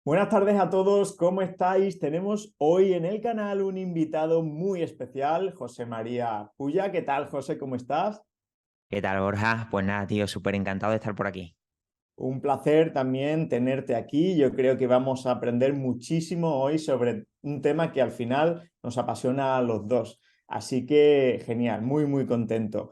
Buenas tardes a todos, ¿cómo estáis? Tenemos hoy en el canal un invitado muy especial, José María Puya. ¿Qué tal, José? ¿Cómo estás? ¿Qué tal, Borja? Pues nada, tío, súper encantado de estar por aquí. Un placer también tenerte aquí. Yo creo que vamos a aprender muchísimo hoy sobre un tema que al final nos apasiona a los dos. Así que genial, muy, muy contento.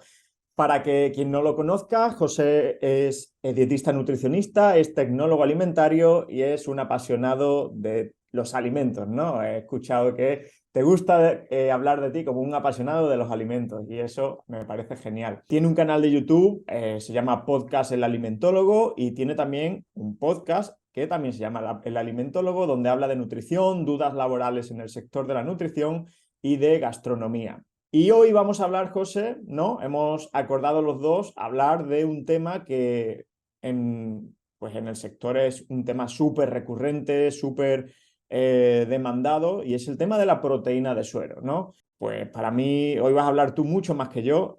Para que quien no lo conozca, José es dietista nutricionista, es tecnólogo alimentario y es un apasionado de los alimentos, ¿no? He escuchado que te gusta hablar de ti como un apasionado de los alimentos y eso me parece genial. Tiene un canal de YouTube, se llama Podcast El Alimentólogo y tiene también un podcast que también se llama El Alimentólogo, donde habla de nutrición, dudas laborales en el sector de la nutrición y de gastronomía. Y hoy vamos a hablar, José, ¿no? Hemos acordado los dos hablar de un tema que pues en el sector es un tema súper recurrente, súper demandado, y es el tema de la proteína de suero, ¿no? Pues para mí, hoy vas a hablar tú mucho más que yo.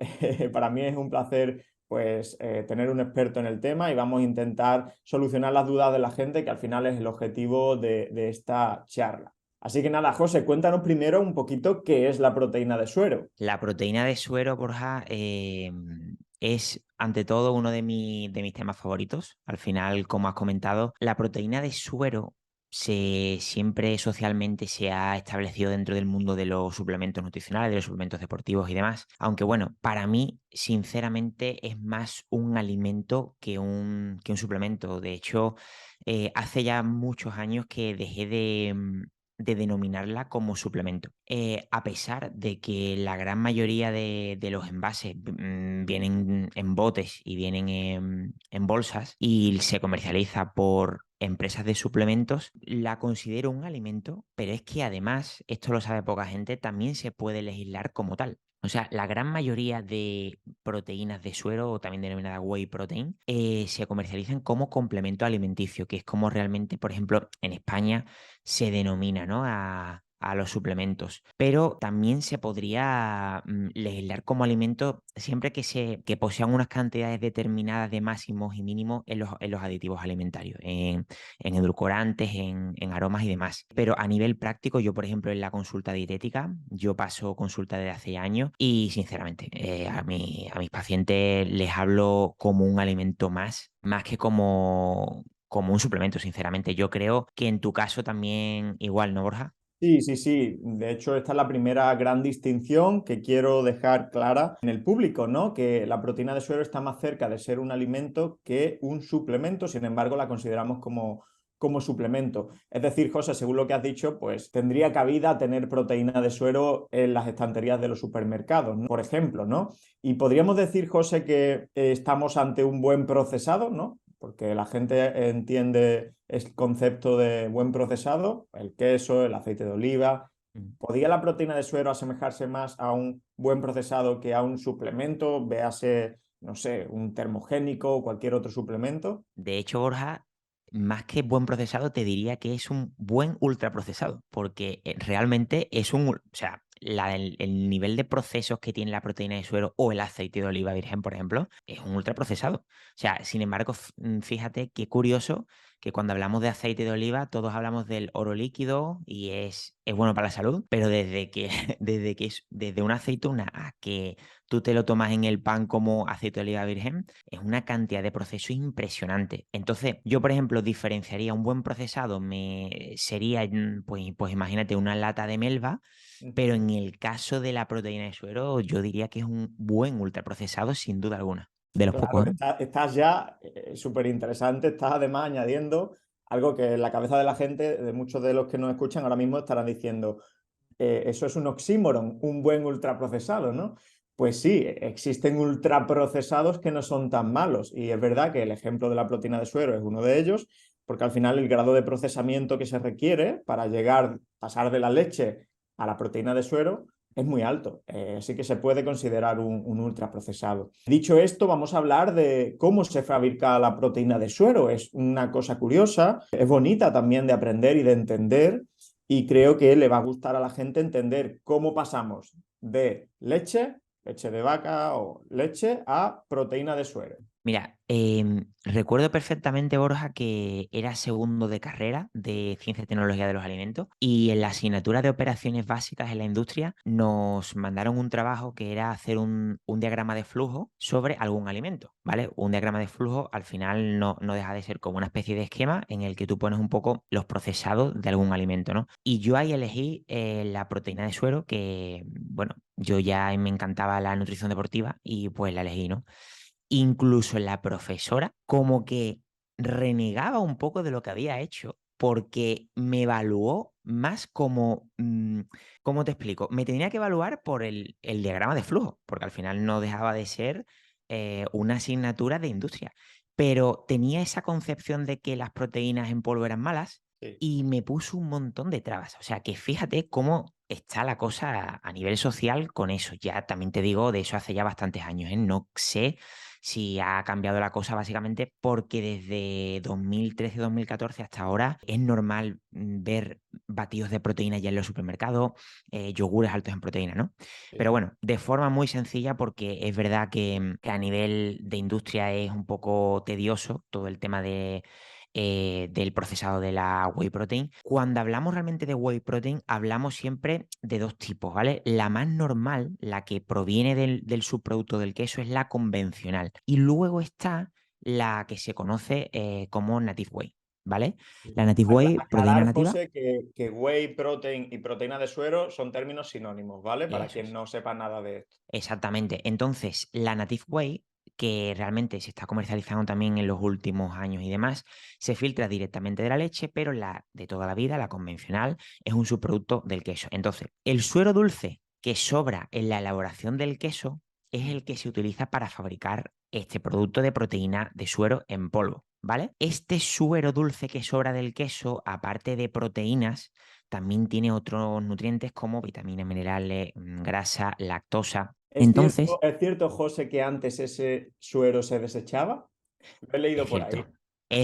Para mí es un placer pues tener un experto en el tema y vamos a intentar solucionar las dudas de la gente, que al final es el objetivo de esta charla. Así que nada, José, cuéntanos primero un poquito qué es la proteína de suero. La proteína de suero, Borja, es ante todo uno de mis temas favoritos. Al final, como has comentado, la proteína de suero siempre socialmente se ha establecido dentro del mundo de los suplementos nutricionales, de los suplementos deportivos y demás. Aunque bueno, para mí, sinceramente, es más un alimento que un suplemento. De hecho, hace ya muchos años que dejé de denominarla como suplemento. A pesar de que la gran mayoría de los envases vienen en botes y vienen en bolsas y se comercializa por empresas de suplementos, la considero un alimento, pero es que además, esto lo sabe poca gente, también se puede legislar como tal. O sea, la gran mayoría de proteínas de suero, o también denominada whey protein, se comercializan como complemento alimenticio, que es como realmente, por ejemplo, en España se denomina, ¿no? A los suplementos. Pero también se podría legislar como alimento siempre que posean unas cantidades determinadas de máximos y mínimos en los aditivos alimentarios, en edulcorantes, en aromas y demás. Pero a nivel práctico, yo, por ejemplo, en la consulta dietética, yo paso consulta desde hace años y, sinceramente, a mis pacientes les hablo como un alimento más que como un suplemento, sinceramente. Yo creo que en tu caso también igual, ¿no, Borja? Sí, sí, sí. De hecho, esta es la primera gran distinción que quiero dejar clara en el público, ¿no? Que la proteína de suero está más cerca de ser un alimento que un suplemento, sin embargo, la consideramos como suplemento. Es decir, José, según lo que has dicho, pues tendría cabida tener proteína de suero en las estanterías de los supermercados, ¿no? Por ejemplo, ¿no? Y podríamos decir, José, que estamos ante un buen procesado, ¿no? Porque la gente entiende el concepto de buen procesado, el queso, el aceite de oliva. Mm. ¿Podría la proteína de suero asemejarse más a un buen procesado que a un suplemento, véase, no sé, un termogénico o cualquier otro suplemento? De hecho, Borja, más que buen procesado, te diría que es un buen ultraprocesado, porque realmente es o sea, el nivel de procesos que tiene la proteína de suero o el aceite de oliva virgen, por ejemplo, es un ultraprocesado. O sea, sin embargo, fíjate qué curioso que cuando hablamos de aceite de oliva, todos hablamos del oro líquido y es bueno para la salud, pero desde una aceituna a que tú te lo tomas en el pan como aceite de oliva virgen, es una cantidad de proceso impresionante. Entonces, yo, por ejemplo, diferenciaría un buen procesado, sería, pues imagínate, una lata de melva, pero en el caso de la proteína de suero, yo diría que es un buen ultraprocesado, sin duda alguna. De los Claro, pocos, ¿eh? estás ya súper interesante, estás además añadiendo algo que en la cabeza de la gente, de muchos de los que nos escuchan ahora mismo, estarán diciendo, eso es un oxímoron, un buen ultraprocesado, ¿no? Pues sí, existen ultraprocesados que no son tan malos y es verdad que el ejemplo de la proteína de suero es uno de ellos, porque al final el grado de procesamiento que se requiere para pasar de la leche a la proteína de suero es muy alto, así que se puede considerar un ultraprocesado. Dicho esto, vamos a hablar de cómo se fabrica la proteína de suero. Es una cosa curiosa, es bonita también de aprender y de entender, y creo que le va a gustar a la gente entender cómo pasamos de leche de vaca o leche, a proteína de suero. Mira, Recuerdo perfectamente, Borja, que era segundo de carrera de Ciencia y Tecnología de los Alimentos y en la asignatura de operaciones básicas en la industria nos mandaron un trabajo que era hacer un diagrama de flujo sobre algún alimento, ¿vale? Un diagrama de flujo al final no deja de ser como una especie de esquema en el que tú pones un poco los procesados de algún alimento, ¿no? Y yo ahí elegí la proteína de suero que, bueno, yo ya me encantaba la nutrición deportiva y pues la elegí, ¿no? Incluso la profesora como que renegaba un poco de lo que había hecho porque me evaluó más como, ¿cómo te explico? Me tenía que evaluar por el diagrama de flujo, porque al final no dejaba de ser una asignatura de industria, pero tenía esa concepción de que las proteínas en polvo eran malas Sí. y me puso un montón de trabas. O sea, que fíjate cómo está la cosa a nivel social con eso. Ya también te digo, de eso hace ya bastantes años, ¿eh? No sé si ha cambiado la cosa básicamente porque desde 2013-2014 hasta ahora es normal ver batidos de proteína ya en los supermercados, yogures altos en proteína, ¿no? Pero Sí. bueno, de forma muy sencilla porque es verdad que a nivel de industria es un poco tedioso todo el tema del procesado de la whey protein. Cuando hablamos realmente de whey protein, hablamos siempre de dos tipos, ¿vale? La más normal, la que proviene del subproducto del queso, es la convencional. Y luego está la que se conoce como native whey, ¿vale? Sí. La native whey, proteína Aclarar, nativa, José, que whey protein y proteína de suero son términos sinónimos, ¿vale? Para eso quien es. no sepa nada de esto. Exactamente. Entonces, la Native Whey, que realmente se está comercializando también en los últimos años y demás, se filtra directamente de la leche, pero la de toda la vida, la convencional, es un subproducto del queso. Entonces, el suero dulce que sobra en la elaboración del queso es el que se utiliza para fabricar este producto de proteína de suero en polvo, ¿vale? Este suero dulce que sobra del queso, aparte de proteínas, también tiene otros nutrientes como vitaminas, minerales, grasa, lactosa. Entonces, Es cierto, José, que antes ese suero se desechaba? Lo he es leído por ahí.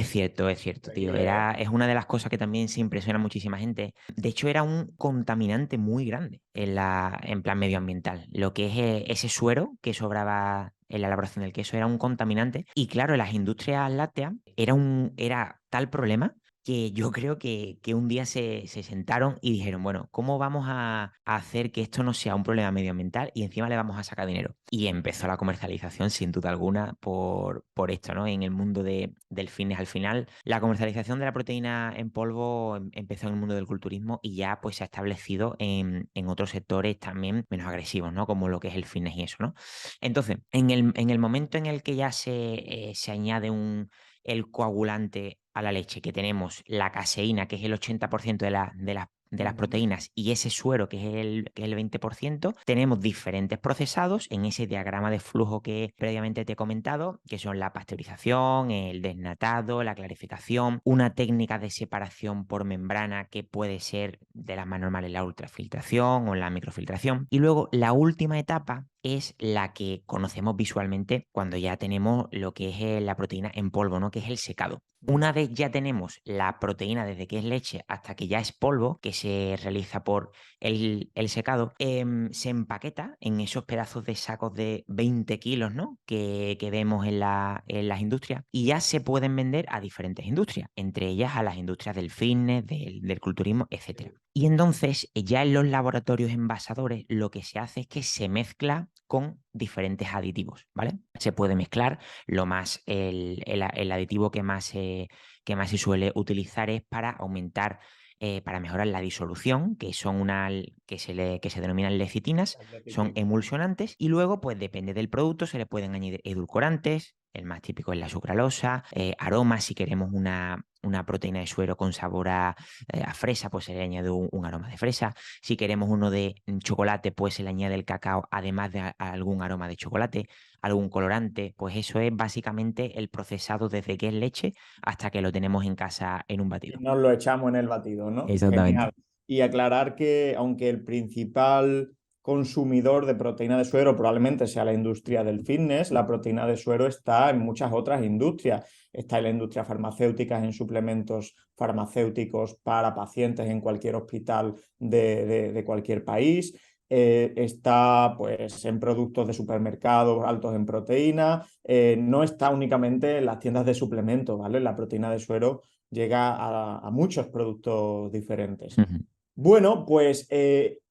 cierto, es cierto, Me tío. creo. Es una de las cosas que también se impresiona a muchísima gente. De hecho, era un contaminante muy grande en plan medioambiental. Lo que es ese suero que sobraba en la elaboración del queso era un contaminante. Y claro, en las industrias lácteas era tal problema que yo creo que un día se sentaron y dijeron, bueno, ¿cómo vamos a hacer que esto no sea un problema medioambiental y encima le vamos a sacar dinero? Y empezó la comercialización, sin duda alguna, por esto, ¿no? En el mundo del fitness al final, la comercialización de la proteína en polvo empezó en el mundo del culturismo y ya pues se ha establecido en otros sectores también menos agresivos, ¿no? Como lo que es el fitness y eso, ¿no? Entonces, en el momento en el que ya se añade el coagulante a la leche, que tenemos la caseína, que es el 80% de las Ujú. proteínas, y ese suero, que es el 20%, tenemos diferentes procesados en ese diagrama de flujo que previamente te he comentado, que son la pasteurización, el desnatado, la clarificación, una técnica de separación por membrana que puede ser de las más normales, la ultrafiltración o la microfiltración. Y luego la última etapa es la que conocemos visualmente cuando ya tenemos lo que es la proteína en polvo, ¿no? Que es el secado. Una vez ya tenemos la proteína desde que es leche hasta que ya es polvo, que se realiza por el secado, se empaqueta en esos pedazos de sacos de 20 kilos, ¿no? Que vemos en las industrias y ya se pueden vender a diferentes industrias, entre ellas a las industrias del fitness, del culturismo, etcétera. Y entonces, ya en los laboratorios envasadores, lo que se hace es que se mezcla con diferentes aditivos, ¿vale? Se puede mezclar el aditivo que más se suele utilizar es para aumentar, para mejorar la disolución, que se denominan lecitinas, Las son lecitinas. emulsionantes, y luego, pues depende del producto, se le pueden añadir edulcorantes, el más típico es la sucralosa, aromas, si queremos una proteína de suero con sabor a fresa, pues se le añade un aroma de fresa. Si queremos uno de chocolate, pues se le añade el cacao, además de algún aroma de chocolate, algún colorante. Pues eso es básicamente el procesado desde que es leche hasta que lo tenemos en casa en un Y batido. nos lo echamos en el batido, ¿no? Exactamente. Genial. Y aclarar que aunque el principal consumidor de proteína de suero probablemente sea la industria del fitness, la proteína de suero está en muchas otras industrias. Está en la industria farmacéutica, en suplementos farmacéuticos para pacientes en cualquier hospital de cualquier país. está pues en productos de supermercados altos en proteína, no está únicamente en las tiendas de suplementos, ¿vale? La proteína de suero llega a muchos productos diferentes. Ujú. Bueno, pues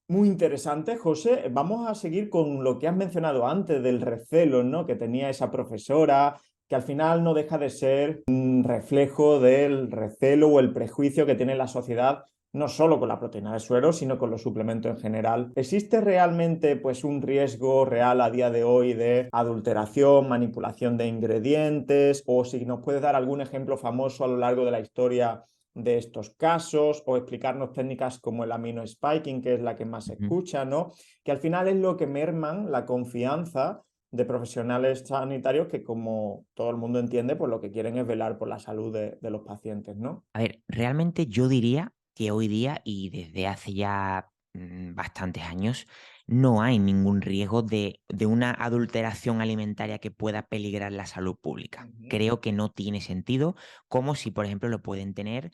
muy interesante, José. Vamos a seguir con lo que has mencionado antes del recelo, ¿no? Que tenía esa profesora, que al final no deja de ser un reflejo del recelo o el prejuicio que tiene la sociedad, no solo con la proteína de suero, sino con los suplementos en general. ¿Existe realmente pues un riesgo real a día de hoy de adulteración, manipulación de ingredientes? O si nos puedes dar algún ejemplo famoso a lo largo de la historia de estos casos, o explicarnos técnicas como el amino spiking, que es la que más se Ujú. escucha, ¿no? Que al final es lo que merman la confianza de profesionales sanitarios que, como todo el mundo entiende, pues lo que quieren es velar por la salud de los pacientes, ¿no? A ver, realmente yo diría que hoy día y desde hace ya bastantes años no hay ningún riesgo de una adulteración alimentaria que pueda peligrar la salud pública. Ujú. Creo que no tiene sentido, como si, por ejemplo, lo pueden tener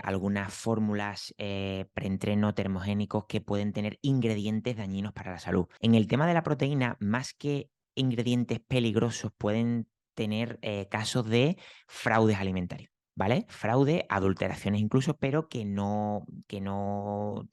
algunas fórmulas preentreno termogénicos que pueden tener ingredientes dañinos para la salud. En el tema de la proteína, más que ingredientes peligrosos, pueden tener casos de fraudes alimentarios. ¿Vale? Fraude, adulteraciones incluso, pero que no, o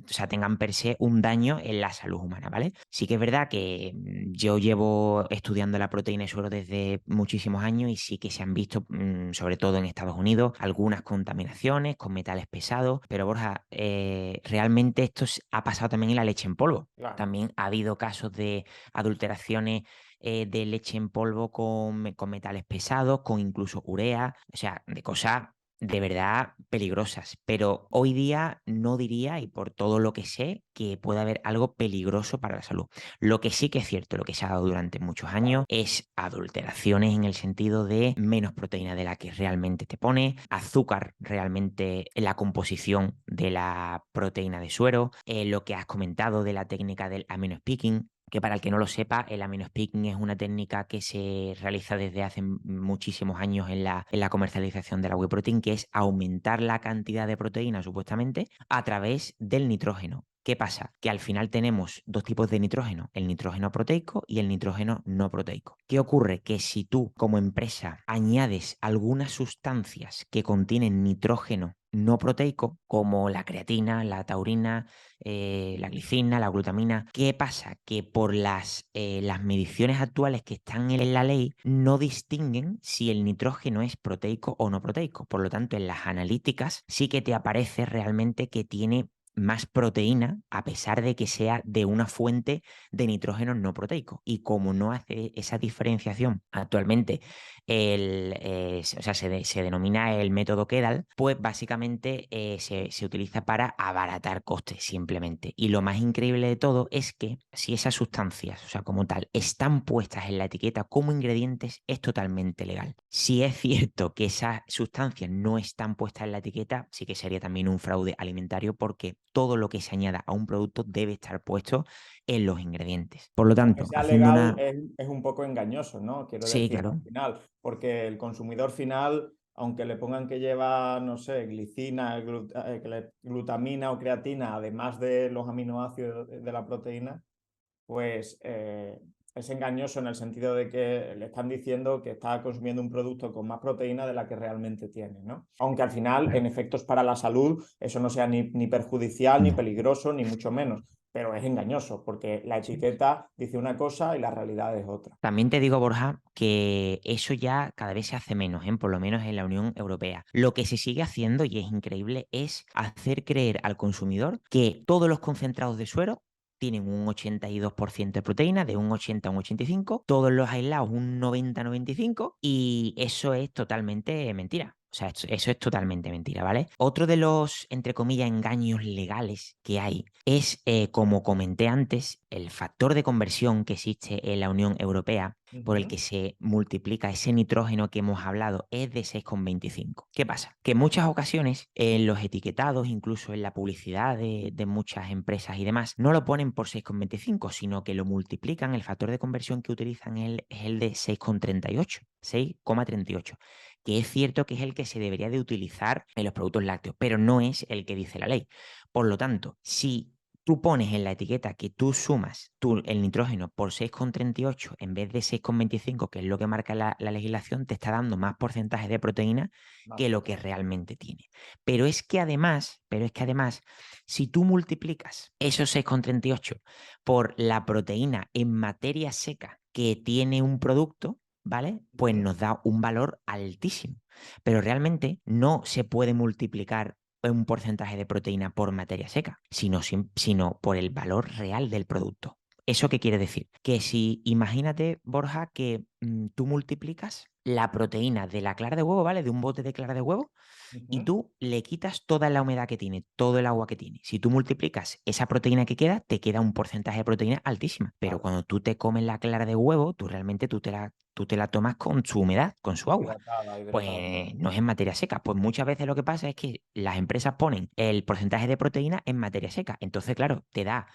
sea, tengan per se un daño en la salud humana, ¿vale? Sí que es verdad que yo llevo estudiando la proteína de suero desde muchísimos años y sí que se han visto, sobre todo en Estados Unidos, algunas contaminaciones con metales pesados, pero Borja, realmente ha pasado también en la leche en polvo. Claro. También ha habido casos de adulteraciones de leche en polvo con metales pesados, con incluso urea, o sea, de cosas de verdad peligrosas. Pero hoy día no diría, y por todo lo que sé, que puede haber algo peligroso para la salud. Lo que sí que es cierto, lo que se ha dado durante muchos años, es adulteraciones en el sentido de menos proteína de la que realmente te pone, azúcar realmente en la composición de la proteína de suero, lo que has comentado de la técnica del amino speaking, que para el que no lo sepa, el amino speaking es una técnica que se realiza desde hace muchísimos años en la comercialización de la whey protein, que es aumentar la cantidad de proteína, supuestamente, a través del nitrógeno. ¿Qué pasa? Que al final tenemos dos tipos de nitrógeno, el nitrógeno proteico y el nitrógeno no proteico. ¿Qué ocurre? Que si tú como empresa añades algunas sustancias que contienen nitrógeno no proteico, como la creatina, la taurina, la glicina, la glutamina. ¿Qué pasa? Que por las mediciones actuales que están en la ley no distinguen si el nitrógeno es proteico o no proteico. Por lo tanto, en las analíticas sí que te aparece realmente que tiene más proteína a pesar de que sea de una fuente de nitrógeno no proteico. Y como no hace esa diferenciación actualmente, o sea, se denomina el método Kedal, pues básicamente se utiliza para abaratar costes simplemente. Y lo más increíble de todo es que si esas sustancias, o sea, como tal, están puestas en la etiqueta como ingredientes, es totalmente legal. Si es cierto que esas sustancias no están puestas en la etiqueta, sí que sería también un fraude alimentario porque todo lo que se añada a un producto debe estar puesto en los ingredientes. Por lo Aunque tanto, sea haciendo legal, una... es un poco engañoso, ¿no? Quiero Sí, decir, claro. al final, porque el consumidor final, aunque le pongan que lleva, no sé, glicina, glutamina o creatina, además de los aminoácidos de la proteína, pues es engañoso en el sentido de que le están diciendo que está consumiendo un producto con más proteína de la que realmente tiene, ¿no? Aunque al final, en efectos para la salud, eso no sea ni perjudicial, ni No. peligroso, ni mucho menos, pero es engañoso porque la Sí. etiqueta dice una cosa y la realidad es otra. También te digo, Borja, que eso ya cada vez se hace menos, por lo menos en la Unión Europea. Lo que se sigue haciendo, y es increíble, es hacer creer al consumidor que todos los concentrados de suero tienen un 82% de proteína, de un 80 a un 85, todos los aislados un 90-95, y eso es totalmente mentira. O sea, eso es totalmente mentira, ¿vale? Otro de los, entre comillas, engaños legales que hay es, como comenté antes, el factor de conversión que existe en la Unión Europea por el Ujú. que se multiplica ese nitrógeno que hemos hablado es de 6,25. ¿Qué pasa? Que en muchas ocasiones en los etiquetados, incluso en la publicidad de muchas empresas y demás, no lo ponen por 6,25, sino que lo multiplican, el factor de conversión que utilizan es el de 6,38. 6,38, que es cierto que es el que se debería de utilizar en los productos lácteos, pero no es el que dice la ley. Por lo tanto, si tú pones en la etiqueta que tú sumas el nitrógeno por 6,38 en vez de 6,25, que es lo que marca la legislación, te está dando más porcentaje de proteína Más que lo que proteína. realmente tiene. Pero es que además, si tú multiplicas esos 6,38 por la proteína en materia seca que tiene un producto, ¿vale? Pues Ujú. nos da un valor altísimo. Pero realmente no se puede multiplicar un porcentaje de proteína por materia seca, sino por el valor real del producto. ¿Eso qué quiere decir? Que si imagínate, Borja, que tú multiplicas la proteína de la clara de huevo, ¿vale? De un bote de clara de huevo, y Ujú. tú le quitas toda la humedad que tiene, todo el agua que tiene. Si tú multiplicas esa proteína que queda, te queda un porcentaje de proteína altísima. Pero Vale. cuando tú te comes la clara de huevo, tú realmente tú te la tomas con su humedad, con su agua. Hidratada, hidratada. Pues no es en materia seca. Pues muchas veces lo que pasa es que las empresas ponen el porcentaje de proteína en materia seca. Entonces, claro, te da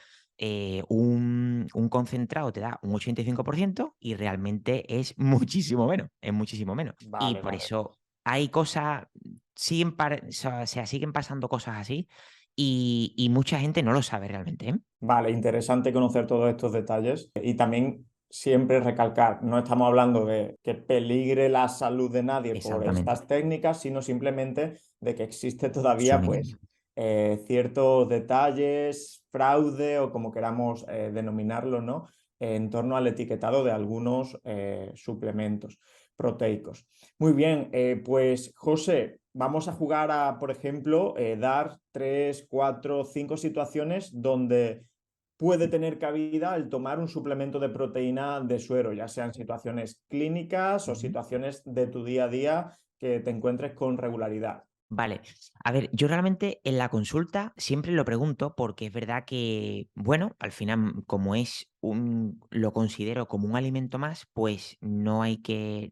un concentrado, te da un 85% y realmente es muchísimo menos, es muchísimo menos. Y Vale, por vale. eso hay cosas, o sea, siguen pasando cosas así y mucha gente no lo sabe realmente, ¿eh? Vale, interesante conocer todos estos detalles y también siempre recalcar, no estamos hablando de que peligre la salud de nadie por Exactamente. estas técnicas, sino simplemente de que existe todavía Son pues engaños. ciertos detalles, fraude o como queramos denominarlo, ¿no? En torno al etiquetado de algunos suplementos proteicos. Muy bien, pues José, vamos a jugar a, por ejemplo, dar 3, 4, 5 situaciones donde puede tener cabida el tomar un suplemento de proteína de suero, ya sean situaciones clínicas o Ujú. situaciones de tu día a día que te encuentres con regularidad. Vale, a ver, yo realmente en la consulta siempre lo pregunto porque es verdad que, bueno, al final, como lo considero como un alimento más, pues no hay que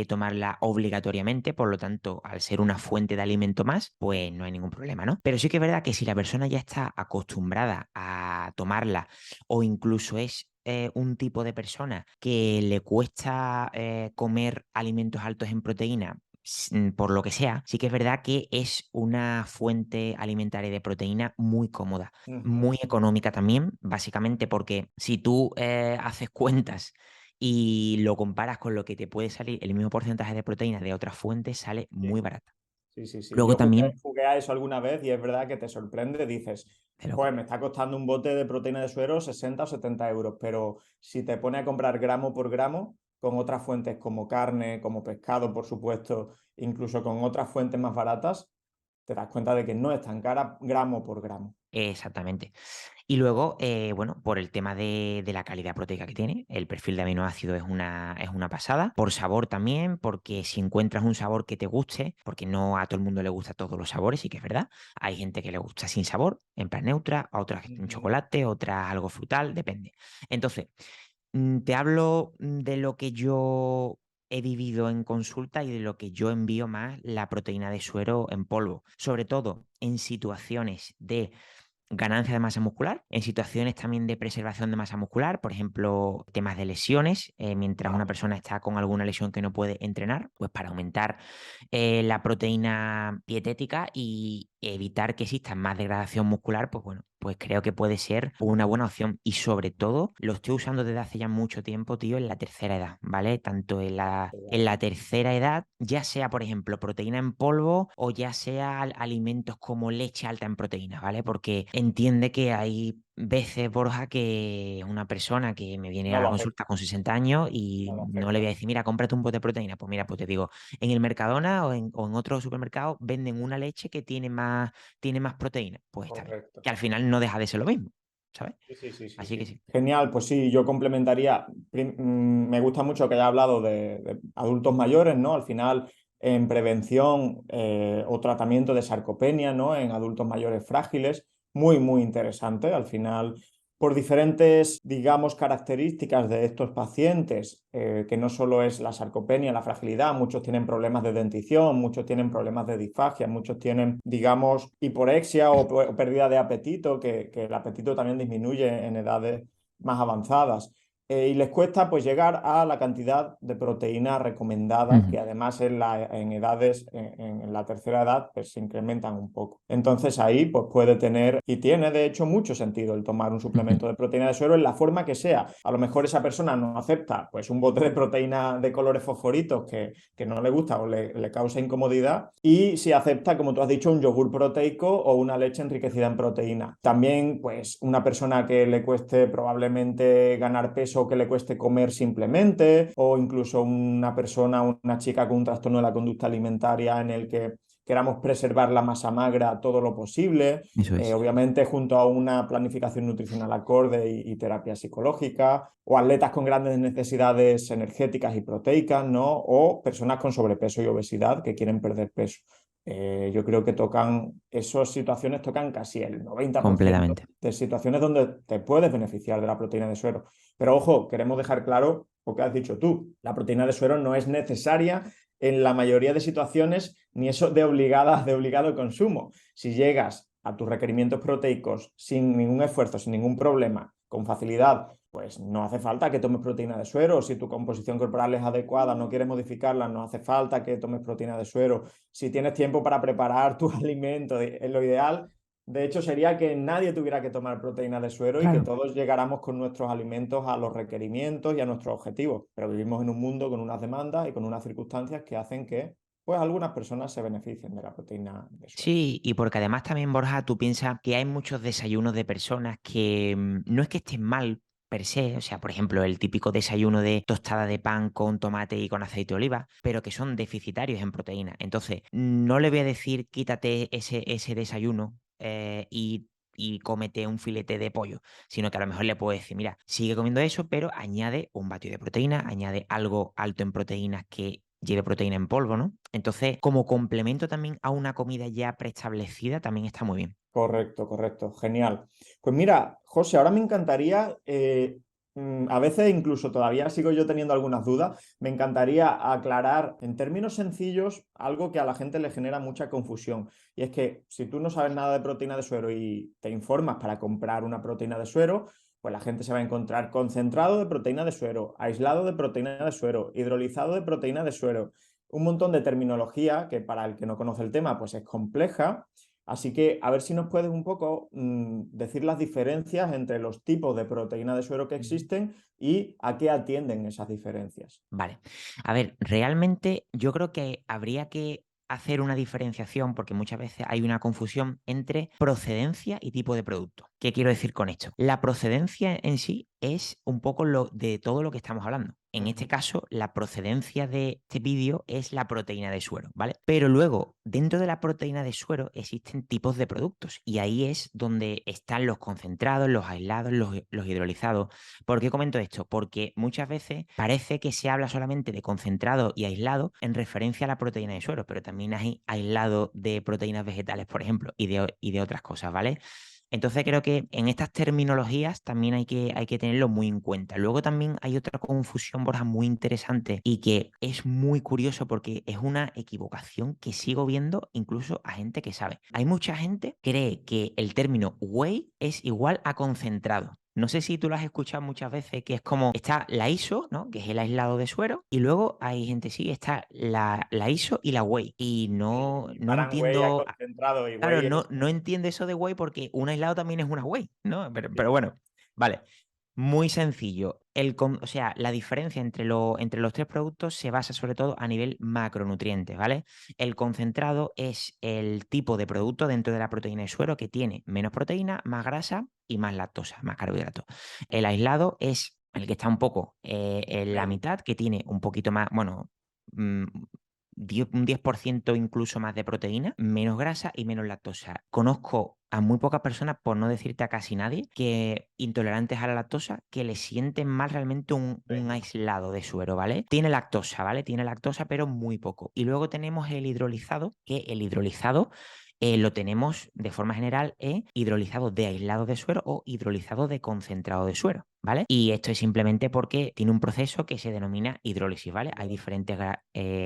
tomarla obligatoriamente, por lo tanto, al ser una fuente de alimento más, pues no hay ningún problema, ¿no? Pero sí que es verdad que si la persona ya está acostumbrada a tomarla o incluso es un tipo de persona que le cuesta comer alimentos altos en proteína, por lo que sea, sí que es verdad que es una fuente alimentaria de proteína muy cómoda, Ujú. muy económica también, básicamente porque si tú haces cuentas y lo comparas con lo que te puede salir el mismo porcentaje de proteína de otras fuentes, sale Sí, muy barata. sí, sí, sí. Luego Yo también, jugué a eso alguna vez y es verdad que te sorprende, dices, de loco. joder, me está costando un bote de proteína de suero 60 o 70 euros, pero si te pone a comprar gramo por gramo, con otras fuentes como carne, como pescado, por supuesto, incluso con otras fuentes más baratas, te das cuenta de que no es tan cara gramo por gramo. Exactamente. Y luego, bueno, por el tema de la calidad proteica que tiene, el perfil de aminoácidos es una pasada. Por sabor también, porque si encuentras un sabor que te guste, porque no a todo el mundo le gusta todos los sabores, sí que es verdad. Hay gente que le gusta sin sabor, en plan neutra, a otras un Ujú. chocolate, otras algo frutal, depende. Entonces, te hablo de lo que yo he vivido en consulta y de lo que yo envío más la proteína de suero en polvo, sobre todo en situaciones de ganancia de masa muscular, en situaciones también de preservación de masa muscular, por ejemplo, temas de lesiones, mientras una Vale. persona está con alguna lesión que no puede entrenar, pues para aumentar la proteína dietética y evitar que exista más degradación muscular, pues bueno, pues creo que puede ser una buena opción y sobre todo lo estoy usando desde hace ya mucho tiempo, tío, en la tercera edad, ¿vale? Tanto en la tercera edad, ya sea, por ejemplo, proteína en polvo o ya sea alimentos como leche alta en proteínas, ¿vale? Porque entiende que hay veces, Borja, que una persona que me viene No a lo la afecta, consulta con 60 años y no lo no le voy afecta. a decir, mira, cómprate un bote de proteína. Pues mira, pues te digo, en el Mercadona o en otro supermercado venden una leche que tiene más proteína. Pues está bien. Correcto. Que al final no deja de ser lo mismo, ¿sabes? Sí, sí, sí, sí, Así que sí. sí. Genial, pues sí, yo complementaría. Me gusta mucho que haya hablado de adultos mayores, ¿no? Al final, en prevención o tratamiento de sarcopenia, ¿no? En adultos mayores frágiles, muy, muy interesante. Al final, por diferentes, digamos, características de estos pacientes, que no solo es la sarcopenia, la fragilidad, muchos tienen problemas de dentición, muchos tienen problemas de disfagia, muchos tienen, digamos, hiporexia o pérdida de apetito, que el apetito también disminuye en edades más avanzadas. y les cuesta pues llegar a la cantidad de proteína recomendada, Ujú. que además en edades, en la tercera edad, pues se incrementan un poco. Entonces ahí pues puede tener, y tiene de hecho mucho sentido el tomar un Ujú. suplemento de proteína de suero en la forma que sea. A lo mejor esa persona no acepta pues un bote de proteína de colores fosforitos que no le gusta o le causa incomodidad, y si acepta, como tú has dicho, un yogur proteico o una leche enriquecida en proteína. También pues una persona que le cueste probablemente ganar peso, que le cueste comer simplemente, o incluso una persona, una chica con un trastorno de la conducta alimentaria en el que queramos preservar la masa magra todo lo posible, Eso es. obviamente junto a una planificación nutricional acorde y terapia psicológica, o atletas con grandes necesidades energéticas y proteicas, ¿no? O personas con sobrepeso y obesidad que quieren perder peso. Yo creo que esas situaciones tocan casi el 90% Completamente. de situaciones donde te puedes beneficiar de la proteína de suero. Pero ojo, queremos dejar claro lo que has dicho tú. La proteína de suero no es necesaria en la mayoría de situaciones, ni eso de obligado consumo. Si llegas a tus requerimientos proteicos sin ningún esfuerzo, sin ningún problema, con facilidad, pues no hace falta que tomes proteína de suero. Si tu composición corporal es adecuada, no quieres modificarla, no hace falta que tomes proteína de suero. Si tienes tiempo para preparar tus alimentos, lo ideal, de hecho, sería que nadie tuviera que tomar proteína de suero y que Claro. todos llegáramos con nuestros alimentos a los requerimientos y a nuestros objetivos. Pero vivimos en un mundo con unas demandas y con unas circunstancias que hacen que, pues, algunas personas se beneficien de la proteína de suero. Sí, y porque además también, Borja, tú piensas que hay muchos desayunos de personas que no es que estén mal per se, o sea, por ejemplo, el típico desayuno de tostada de pan con tomate y con aceite de oliva, pero que son deficitarios en proteína. Entonces, no le voy a decir quítate ese desayuno y cómete un filete de pollo, sino que a lo mejor le puedo decir, mira, sigue comiendo eso, pero añade un batido de proteína, añade algo alto en proteínas que lleve proteína en polvo, ¿no? Entonces, como complemento también a una comida ya preestablecida, también está muy bien. Correcto, correcto, genial. Pues mira, José, ahora me encantaría, a veces incluso todavía sigo yo teniendo algunas dudas, me encantaría aclarar en términos sencillos algo que a la gente le genera mucha confusión. Y es que si tú no sabes nada de proteína de suero y te informas para comprar una proteína de suero, pues la gente se va a encontrar concentrado de proteína de suero, aislado de proteína de suero, hidrolizado de proteína de suero, un montón de terminología que para el que no conoce el tema, pues es compleja. Así que a ver si nos puedes un poco decir las diferencias entre los tipos de proteína de suero que existen y a qué atienden esas diferencias. Vale. A ver, realmente yo creo que habría que hacer una diferenciación porque muchas veces hay una confusión entre procedencia y tipo de producto. ¿Qué quiero decir con esto? La procedencia en sí es un poco lo de todo lo que estamos hablando. En este Ujú. caso, la procedencia de este vídeo es la proteína de suero, ¿vale? Pero luego, dentro de la proteína de suero existen tipos de productos y ahí es donde están los concentrados, los aislados, los hidrolizados. ¿Por qué comento esto? Porque muchas veces parece que se habla solamente de concentrado y aislado en referencia a la proteína de suero, pero también hay aislado de proteínas vegetales, por ejemplo, y de otras cosas, ¿vale? Entonces creo que en estas terminologías también hay que tenerlo muy en cuenta. Luego también hay otra confusión, Borja, muy interesante y que es muy curioso porque es una equivocación que sigo viendo incluso a gente que sabe. Hay mucha gente que cree que el término whey es igual a concentrado. No sé si tú lo has escuchado muchas veces, que es como está la ISO, ¿no? Que es el aislado de suero, y luego hay gente, sí, está la ISO y la whey. Y Y no comparan whey a entiendo. concentrado y Claro, whey no, es... no entiendo eso de whey porque un aislado también es una whey, ¿no? Pero bueno, vale. Muy sencillo. O sea, la diferencia entre los tres productos se basa sobre todo a nivel macronutrientes, ¿vale? El concentrado es el tipo de producto dentro de la proteína de suero que tiene menos proteína, más grasa y más lactosa, más carbohidratos. El aislado es el que está un poco en la medio. mitad, que tiene un poquito más, bueno, mm, un 10% incluso más de proteína, menos grasa y menos lactosa. Conozco a muy pocas personas, por no decirte a casi nadie, que intolerantes a la lactosa, que le sienten mal realmente un aislado de suero, ¿vale? Tiene lactosa, ¿vale? Tiene lactosa, pero muy poco. Y luego tenemos el hidrolizado, que el hidrolizado lo tenemos de forma general hidrolizado de aislado de suero o hidrolizado de concentrado de suero. ¿vale? Y esto es simplemente porque tiene un proceso que se denomina hidrólisis, ¿vale? Hay diferentes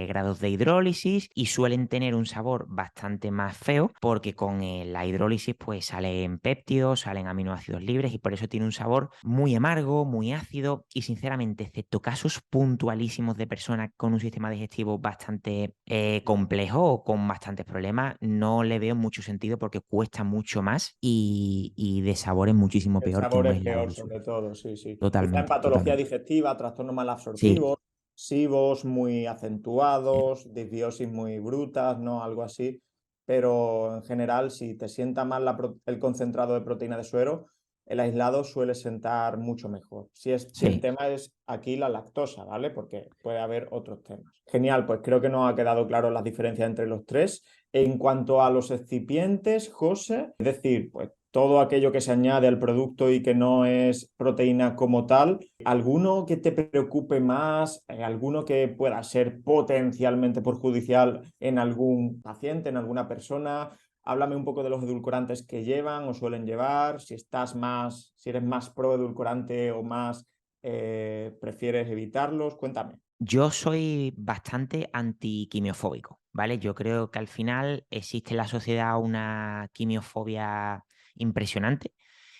grados de hidrólisis y suelen tener un sabor bastante más feo porque con la hidrólisis pues salen péptidos, salen aminoácidos libres y por eso tiene un sabor muy amargo, muy ácido y sinceramente, excepto casos puntualísimos de personas con un sistema digestivo bastante complejo o con bastantes problemas, no le veo mucho sentido porque cuesta mucho más y de sabor es muchísimo El peor que sabor un es aislado peor del sobre suero. todo, sí, sí. Quizá en Totalmente, patología totalmente. digestiva, trastornos Sí, malabsortivos, SIBOs muy sí, acentuados, disbiosis muy brutas, ¿no? Algo así. Pero en general, si te sienta mal el concentrado de proteína de suero, el aislado suele sentar mucho mejor. Si el sí. tema es aquí la lactosa, ¿vale? Porque puede haber otros temas. Genial, pues creo que nos ha quedado claro las diferencias entre los tres. En cuanto a los excipientes, José, es decir, pues todo aquello que se añade al producto y que no es proteína como tal, ¿alguno que te preocupe más? ¿Alguno que pueda ser potencialmente perjudicial en algún paciente, en alguna persona? Háblame un poco de los edulcorantes que llevan o suelen llevar, si eres más pro edulcorante o más prefieres evitarlos, cuéntame. Yo soy bastante antiquimiofóbico, ¿vale? Yo creo que al final existe en la sociedad una quimiofobia impresionante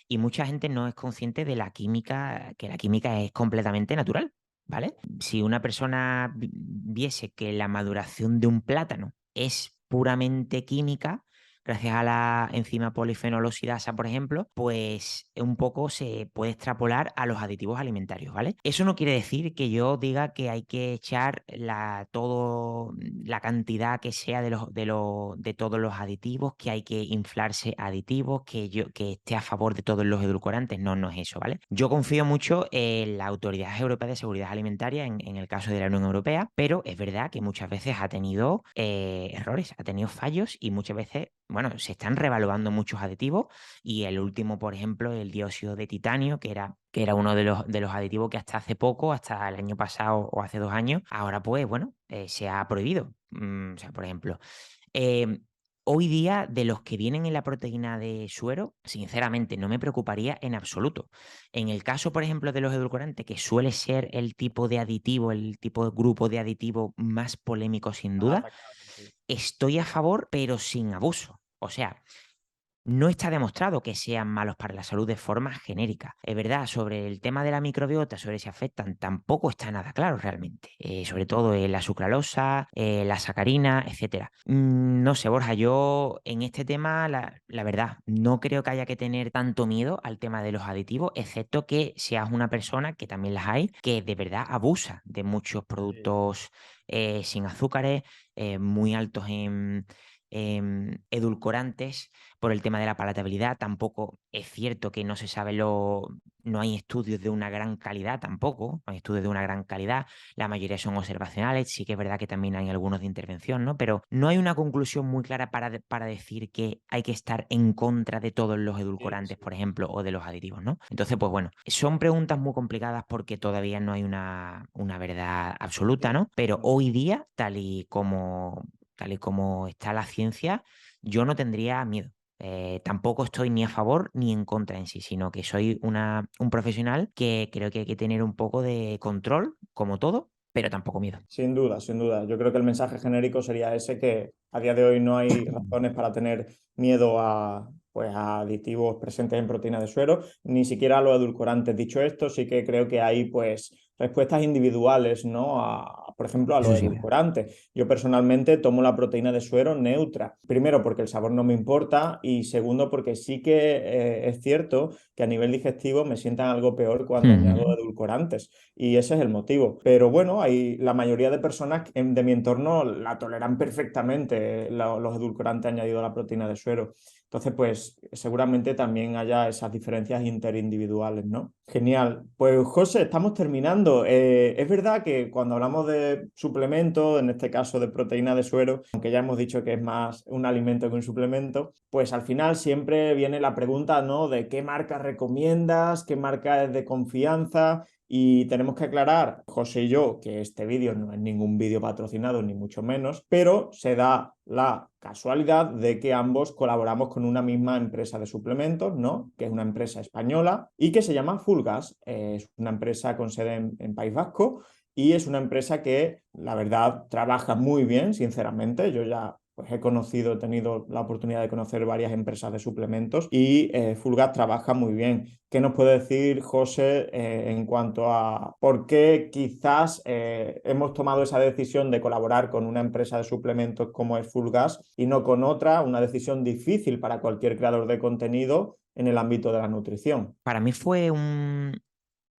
y mucha gente no es consciente de la química, que la química es completamente natural, ¿vale? Si una persona viese que la maduración de un plátano es puramente química, gracias a la enzima polifenolosidasa, por ejemplo, pues un poco se puede extrapolar a los aditivos alimentarios, ¿vale? Eso no quiere decir que yo diga que hay que echar la cantidad que sea de todos los aditivos, que hay que inflarse aditivos, que esté a favor de todos los edulcorantes. No, no es eso, ¿vale? Yo confío mucho en la Autoridad Europea de Seguridad Alimentaria, en el caso de la Unión Europea, pero es verdad que muchas veces ha tenido errores, ha tenido fallos y muchas veces, bueno, se están revaluando muchos aditivos y el último, por ejemplo, el dióxido de titanio, que era uno de los aditivos que hasta hace poco, hasta el año pasado o hace 2 años, ahora pues, bueno, se ha prohibido. O sea, por ejemplo, eh, hoy día, de los que vienen en la proteína de suero, sinceramente no me preocuparía en absoluto. En el caso, por ejemplo, de los edulcorantes, que suele ser el tipo de aditivo, el tipo de grupo de aditivo más polémico sin Más duda, atacado, sí. estoy a favor, pero sin abuso. O sea, no está demostrado que sean malos para la salud de forma genérica. Es verdad, sobre el tema de la microbiota, sobre si afectan, tampoco está nada claro realmente. Sobre todo la sucralosa, la sacarina, etcétera. No sé, Borja, yo en este tema, la verdad, no creo que haya que tener tanto miedo al tema de los aditivos, excepto que seas una persona, que también las hay, que de verdad abusa de muchos Sí. productos sin azúcares, muy altos en edulcorantes por el tema de la palatabilidad. Tampoco es cierto que no se sabe no hay estudios de una gran calidad tampoco, no hay estudios de una gran calidad, la mayoría son observacionales, sí que es verdad que también hay algunos de intervención, ¿no? Pero no hay una conclusión muy clara para decir que hay que estar en contra de todos los Sí, edulcorantes, sí. por ejemplo, o de los aditivos, ¿no? Entonces, pues bueno, son preguntas muy complicadas porque todavía no hay una verdad absoluta, Sí. ¿no? Pero hoy día, tal y como está la ciencia, yo no tendría miedo. Tampoco estoy ni a favor ni en contra en sí, sino que soy un profesional que creo que hay que tener un poco de control, como todo, pero tampoco miedo. Sin duda, sin duda. Yo creo que el mensaje genérico sería ese, que a día de hoy no hay razones para tener miedo pues, a aditivos presentes en proteína de suero, ni siquiera a los edulcorantes. Dicho esto, sí que creo que hay pues respuestas individuales, ¿no? Por ejemplo, a Eso los sí, ¿verdad? edulcorantes. Yo personalmente tomo la proteína de suero neutra. Primero, porque el sabor no me importa, y segundo, porque sí que es cierto que a nivel digestivo me sientan algo peor cuando añado Ujú. edulcorantes. Y ese es el motivo. Pero bueno, la mayoría de personas de mi entorno la toleran perfectamente, los edulcorantes añadidos a la proteína de suero. Entonces, pues seguramente también haya esas diferencias interindividuales, ¿no? Genial. Pues José, estamos terminando. Es verdad que cuando hablamos de suplementos, en este caso de proteína de suero, aunque ya hemos dicho que es más un alimento que un suplemento, pues al final siempre viene la pregunta, ¿no? De qué marca recomiendas, qué marca es de confianza. Y tenemos que aclarar, José y yo, que este vídeo no es ningún vídeo patrocinado, ni mucho menos, pero se da la casualidad de que ambos colaboramos con una misma empresa de suplementos, ¿no? Que es una empresa española y que se llama Fulgas. Es una empresa con sede en País Vasco y es una empresa que, la verdad, trabaja muy bien, sinceramente. Yo ya pues he tenido la oportunidad de conocer varias empresas de suplementos y Fulgas trabaja muy bien. ¿Qué nos puede decir José en cuanto a por qué quizás hemos tomado esa decisión de colaborar con una empresa de suplementos como es Fulgas y no con otra? Una decisión difícil para cualquier creador de contenido en el ámbito de la nutrición. Para mí fue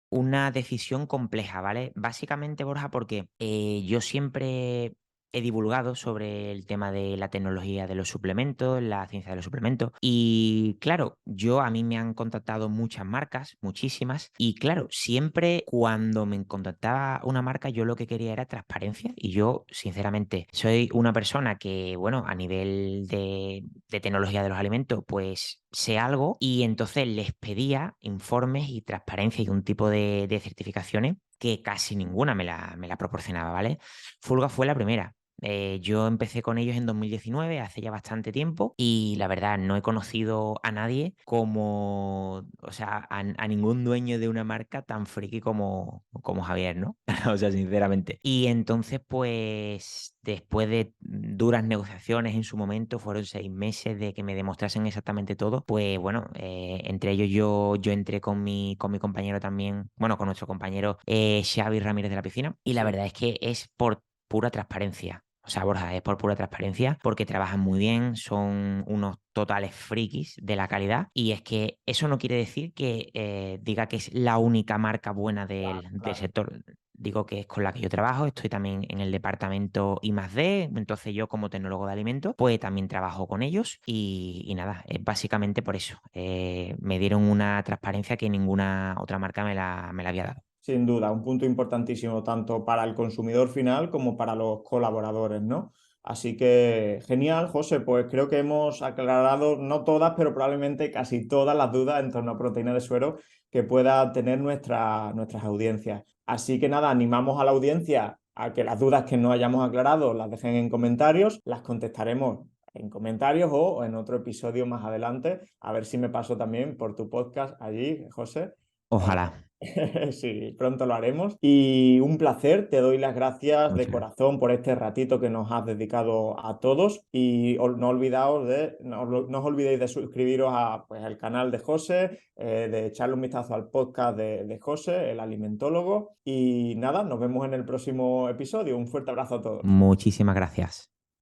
una decisión compleja, ¿vale? Básicamente, Borja, porque yo siempre he divulgado sobre el tema de la tecnología de los suplementos, la ciencia de los suplementos. Y claro, a mí me han contactado muchas marcas, muchísimas. Y claro, siempre cuando me contactaba una marca, yo lo que quería era transparencia. Y yo, sinceramente, soy una persona que, bueno, a nivel de tecnología de los alimentos, pues sé algo y entonces les pedía informes y transparencia y un tipo de certificaciones que casi ninguna me la proporcionaba, ¿vale? Fulga fue la primera. Yo empecé con ellos en 2019, hace ya bastante tiempo, y la verdad no he conocido a nadie como, o sea, a ningún dueño de una marca tan friki como Javier, ¿no? O sea, sinceramente. Y entonces, pues, después de duras negociaciones en su momento, fueron 6 meses de que me demostrasen exactamente todo, pues bueno, entre ellos yo entré con mi compañero también, bueno, con nuestro compañero Xavi Ramírez de la Piscina, y la Sí. verdad es que es por pura transparencia. O sea, Borja, es por pura transparencia porque trabajan muy bien, son unos totales frikis de la calidad y es que eso no quiere decir que diga que es la única marca buena del, Claro, del claro. sector. Digo que es con la que yo trabajo, estoy también en el departamento I+D, entonces yo como tecnólogo de alimentos, pues también trabajo con ellos y nada, es básicamente por eso. Me dieron una transparencia que ninguna otra marca me la había dado. Sin duda, un punto importantísimo tanto para el consumidor final como para los colaboradores, ¿no? Así que genial, José, pues creo que hemos aclarado no todas, pero probablemente casi todas las dudas en torno a proteína de suero que pueda tener nuestras audiencias. Así que nada, animamos a la audiencia a que las dudas que no hayamos aclarado las dejen en comentarios, las contestaremos en comentarios o en otro episodio más adelante, a ver si me paso también por tu podcast allí, José. Eh, Ojalá. Sí, pronto lo haremos. Y un placer, te doy las gracias de Muchas gracias. corazón por este ratito que nos has dedicado a todos. Y no os olvidéis de suscribiros pues, al canal de José, de echarle un vistazo al podcast de José, el alimentólogo. Y nada, nos vemos en el próximo episodio. Un fuerte abrazo a todos. Muchísimas gracias.